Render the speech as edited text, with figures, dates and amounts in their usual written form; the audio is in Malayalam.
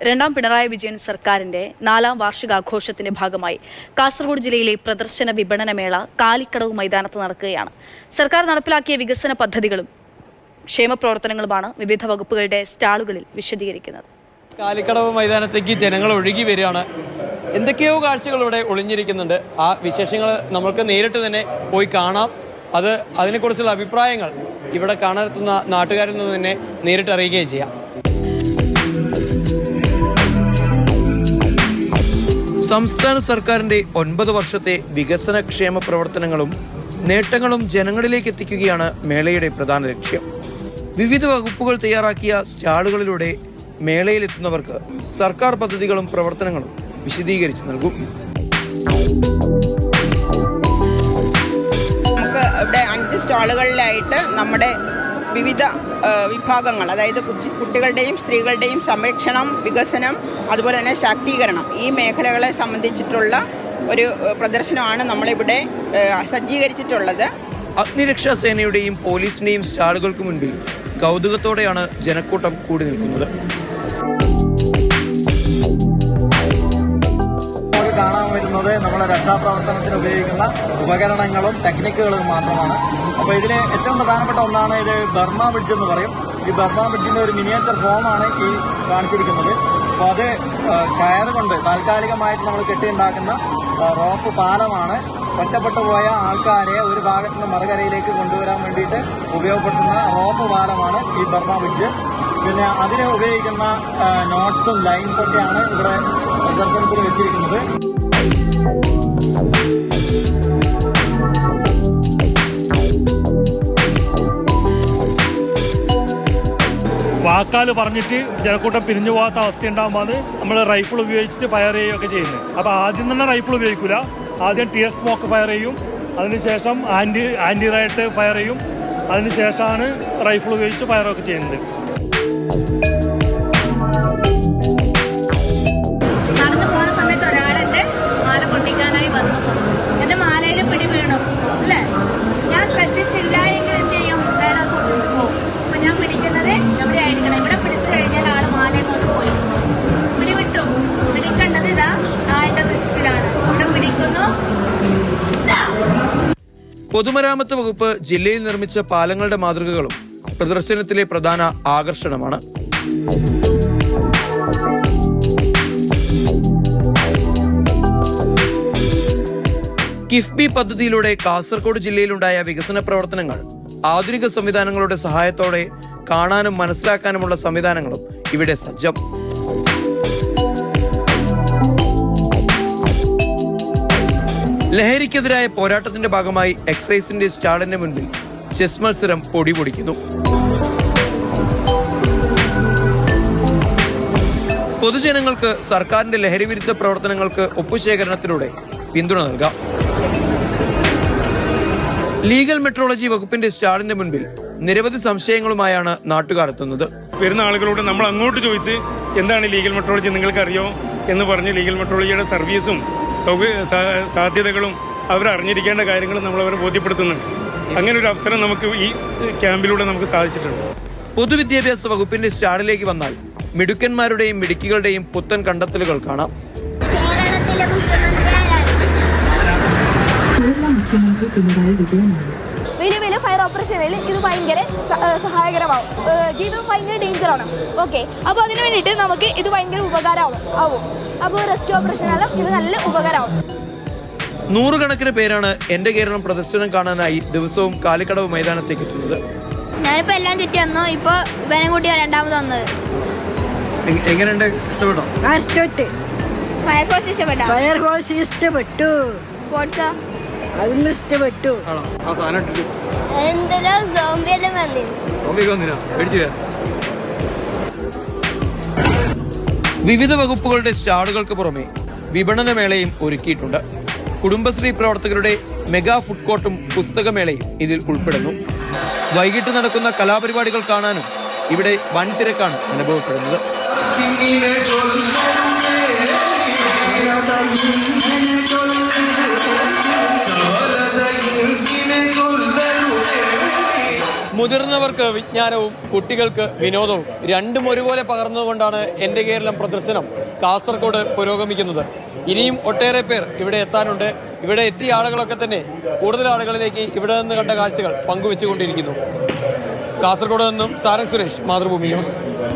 രണ്ടാം പിണറായി വിജയൻ സർക്കാരിന്റെ 4ാം വാർഷികാഘോഷത്തിന്റെ ഭാഗമായി കാസർഗോഡ് ജില്ലയിലെ പ്രദർശന വിപണനമേള കാലിക്കടവ് മൈതാനത്ത് നടക്കുകയാണ്. സർക്കാർ നടപ്പിലാക്കിയ വികസന പദ്ധതികളും ക്ഷേമപ്രവർത്തനങ്ങളുമാണ് വിവിധ വകുപ്പുകളുടെ സ്റ്റാളുകളിൽ വിശദീകരിക്കുന്നത്. കാലിക്കടവ് മൈതാനത്തേക്ക് ജനങ്ങൾ ഒഴുകി വരികയാണ്. എന്തൊക്കെയോ കാഴ്ചകൾ ഇവിടെ ഒളിഞ്ഞിരിക്കുന്നുണ്ട്. ആ വിശേഷങ്ങൾ നമുക്ക് നേരിട്ട് തന്നെ പോയി കാണാം. അതിനെക്കുറിച്ചുള്ള അഭിപ്രായങ്ങൾ ഇവിടെ കാണാനെത്തുന്ന നാട്ടുകാരിൽ നിന്ന് തന്നെ നേരിട്ട് അറിയുകയും ചെയ്യാം. സംസ്ഥാന സർക്കാരിന്റെ 9 വർഷത്തെ വികസന ക്ഷേമ പ്രവർത്തനങ്ങളും നേട്ടങ്ങളും ജനങ്ങളിലേക്ക് എത്തിക്കുകയാണ് മേളയുടെ പ്രധാന ലക്ഷ്യം. വിവിധ വകുപ്പുകൾ തയ്യാറാക്കിയ സ്റ്റാളുകളിലൂടെ മേളയിലെത്തുന്നവർക്ക് സർക്കാർ പദ്ധതികളും പ്രവർത്തനങ്ങളും വിശദീകരിച്ച് നൽകും. നമുക്ക് ഇവിടെ 5 സ്റ്റാളുകളിലായിട്ട് നമ്മുടെ വിവിധ വിഭാഗങ്ങൾ, അതായത് കുട്ടികളുടെയും സ്ത്രീകളുടെയും സംരക്ഷണം, വികസനം, അതുപോലെ തന്നെ ശാക്തീകരണം, ഈ മേഖലകളെ സംബന്ധിച്ചിട്ടുള്ള ഒരു പ്രദർശനമാണ് നമ്മളിവിടെ സജ്ജീകരിച്ചിട്ടുള്ളത്. അഗ്നിരക്ഷാ സേനയുടെയും പോലീസിന്റെയും സ്റ്റാളുകൾക്ക് മുൻപിൽ കൗതുകത്തോടെയാണ് ജനക്കൂട്ടം കൂടി നിൽക്കുന്നത്. കാണാൻ വരുന്നത് നമ്മുടെ രക്ഷാപ്രവർത്തനത്തിന് ഉപയോഗിക്കുന്ന ഉപകരണങ്ങളും ടെക്നിക്കുകളും മാത്രമാണ്. അപ്പോൾ ഇതിൽ ഏറ്റവും പ്രധാനപ്പെട്ട ഒന്നാണ് ഇത് ബർമ ബ്രിഡ്ജ് എന്ന് പറയും. ഈ ബർമ ബ്രിഡ്ജിന്റെ ഒരു മിനിയേച്ചർ ഫോമാണ് ഈ കാണിച്ചിരിക്കുന്നത്. അപ്പോൾ അത് കയറുകൊണ്ട് താൽക്കാലികമായിട്ട് നമ്മൾ കെട്ടിയുണ്ടാക്കുന്ന റോപ്പ് പാലമാണ്. ഒറ്റപ്പെട്ടു പോയ ആൾക്കാരെ ഒരു ഭാഗത്ത് നിന്ന് മറുകരയിലേക്ക് കൊണ്ടുവരാൻ വേണ്ടിയിട്ട് ഉപയോഗപ്പെടുത്തുന്ന റോപ്പ് പാലമാണ് ഈ ബർമ ബ്രിഡ്ജ്. പിന്നെ അതിന് ഉപയോഗിക്കുന്ന നോട്ട്സും ലൈൻസും ഒക്കെയാണ് ഇവിടെ പ്രദർശനത്തിൽ വെച്ചിരിക്കുന്നത്. വാക്കാൽ പറഞ്ഞിട്ട് ജനക്കൂട്ടം പിരിഞ്ഞു പോകാത്ത അവസ്ഥ ഉണ്ടാകുമ്പോൾ നമ്മൾ റൈഫിൾ ഉപയോഗിച്ചിട്ട് ഫയർ ചെയ്യുകയൊക്കെ ചെയ്യുന്നത്. അപ്പോൾ ആദ്യം തന്നെ റൈഫിൾ ഉപയോഗിക്കില്ല, ആദ്യം ടിയർ സ്മോക്ക് ഫയർ ചെയ്യും, അതിനുശേഷം ആൻറ്റി റൈറ്റ് ഫയർ ചെയ്യും, അതിനുശേഷമാണ് റൈഫിൾ ഉപയോഗിച്ച് ഫയറൊക്കെ ചെയ്യുന്നത്. നടന്നു പോകുന്ന സമയത്ത് ഒരാളെൻ്റെ മാല പൊട്ടിക്കാനായി വന്നു. എൻ്റെ മാലയിൽ പിടി വീണു അല്ലേ, ഞാൻ ശ്രദ്ധിച്ചില്ല എങ്കിൽ എന്ത് ചെയ്യും, വേറെ പൊട്ടിച്ചു പോകും. അപ്പം ഞാൻ പിടിക്കുന്നത് എവിടെ ആയിരിക്കണം, ഇവിടെ പിടിച്ചു കഴിഞ്ഞാൽ ആൾ മാലയും കൊണ്ട് പോയി പിടിവിട്ടു. പിടിക്കേണ്ടത് ഇതാ ആളുടെ റിസ്റ്റിലാണ്, ഇവിടെ പിടിക്കുന്നു. പൊതുമരാമത്ത് വകുപ്പ് ജില്ലയിൽ നിർമ്മിച്ച പാലങ്ങളുടെ മാതൃകകളും പ്രദർശനത്തിലെ പ്രധാന ആകർഷണമാണ്. കിഫ്ബി പദ്ധതിയിലൂടെ കാസർഗോഡ് ജില്ലയിലുണ്ടായ വികസന പ്രവർത്തനങ്ങൾ ആധുനിക സംവിധാനങ്ങളുടെ സഹായത്തോടെ കാണാനും മനസ്സിലാക്കാനുമുള്ള സംവിധാനങ്ങളും ഇവിടെ സജ്ജം. ലഹരിക്കെതിരായ പോരാട്ടത്തിന്റെ ഭാഗമായി എക്സൈസിന്റെ സ്റ്റാളിന്റെ മുൻപിൽ ചെസ് മത്സരം പൊടിപൊടിക്കുന്നു. പൊതുജനങ്ങൾക്ക് സർക്കാരിന്റെ ലഹരിവിരുദ്ധ പ്രവർത്തനങ്ങൾക്ക് ഒപ്പുശേഖരണത്തിലൂടെ പിന്തുണ നൽകാം. ലീഗൽ മെട്രോളജി വകുപ്പിന്റെ സ്റ്റാളിന്റെ മുൻപിൽ നിരവധി സംശയങ്ങളുമായാണ് നാട്ടുകാർ എത്തുന്നത്. വരുന്ന ആളുകളോട് നമ്മൾ അങ്ങോട്ട് ചോദിച്ച് എന്താണ് ലീഗൽ മെട്രോളജി, നിങ്ങൾക്കറിയോ എന്ന് പറഞ്ഞ് ലീഗൽ മെട്രോളജിയുടെ സർവീസും സാധ്യതകളും അവരറിഞ്ഞിരിക്കേണ്ട കാര്യങ്ങളും നമ്മളവരെ ബോധ്യപ്പെടുത്തുന്നുണ്ട്. അങ്ങനെ ഒരു അവസരം നമുക്ക് ഈ ക്യാമ്പിലൂടെ നമുക്ക് സാധിച്ചിട്ടുണ്ട്. പൊതുവിദ്യാഭ്യാസ വകുപ്പിന്റെ സ്റ്റാളിലേക്ക് വന്നാൽ മിടുക്കന്മാരുടെയും മിടുക്കികളുടെയും പുത്തൻ കണ്ടെത്തലുകൾ കാണാം. വലിയ വലിയ ഫയർ ഓപ്പറേഷനിൽ ഇത് ഭയങ്കര സഹായകരമാവും. ജീവിതം ഭയങ്കര ഡേഞ്ചറാണ്. ഓക്കെ, അപ്പോൾ അതിന് വേണ്ടിയിട്ട് നമുക്ക് ഇത് ഭയങ്കര ഉപകാരമാവും. അപ്പോൾ റെസ്ക്യൂ ഓപ്പറേഷനെല്ലാം ഇത് നല്ല ഉപകാരമാവും. 100 കണക്കിന് പേരാണ് എന്റെ കേരളം പ്രദർശനം കാണാനായി ദിവസവും കാലിക്കടവ് മൈതാനത്തേക്ക് എത്തുന്നത്. ഞാനിപ്പോൾ എല്ലാം ചുറ്റി വന്നു. ഇപ്പോൾ ഇവനെ കൂട്ടി രണ്ടാമത് വന്നത്. എങ്ങനെയുണ്ട്? ഇഷ്ടപ്പെട്ടോ? ഫയർഫോഴ്സ് ഇഷ്ടപ്പെട്ടോ? ഫയർഫോഴ്സ് ഇഷ്ടപ്പെട്ടു. സ്പോർട്സോ? അതും ഇഷ്ടപ്പെട്ടു. വിവിധ വകുപ്പുകളുടെ സ്റ്റാളുകൾക്ക് പുറമെ വിപണനമേളയും ഒരുക്കിയിട്ടുണ്ട്. കുടുംബശ്രീ പ്രവർത്തകരുടെ മെഗാ ഫുഡ് കോർട്ടും പുസ്തകമേളയും ഇതിൽ ഉൾപ്പെടുന്നു. വൈകിട്ട് നടക്കുന്ന കലാപരിപാടികൾ കാണാനും ഇവിടെ വൻ തിരക്കാണ് അനുഭവപ്പെടുന്നത്. മുതിർന്നവർക്ക് വിജ്ഞാനവും കുട്ടികൾക്ക് വിനോദവും രണ്ടും ഒരുപോലെ പകർന്നുകൊണ്ടാണ് എൻ്റെ കേരളം പ്രദർശനം കാസർഗോഡ് പുരോഗമിക്കുന്നത്. ഇനിയും ഒട്ടേറെ പേർ ഇവിടെ എത്താനുണ്ട്. ഇവിടെ എത്തിയ ആളുകളൊക്കെ തന്നെ കൂടുതൽ ആളുകളിലേക്ക് ഇവിടെ നിന്ന് കണ്ട കാഴ്ചകൾ പങ്കുവെച്ചുകൊണ്ടിരിക്കുന്നു. കാസർഗോഡ് നിന്നും സാരംഗ് സുരേഷ്, മാതൃഭൂമി ന്യൂസ്.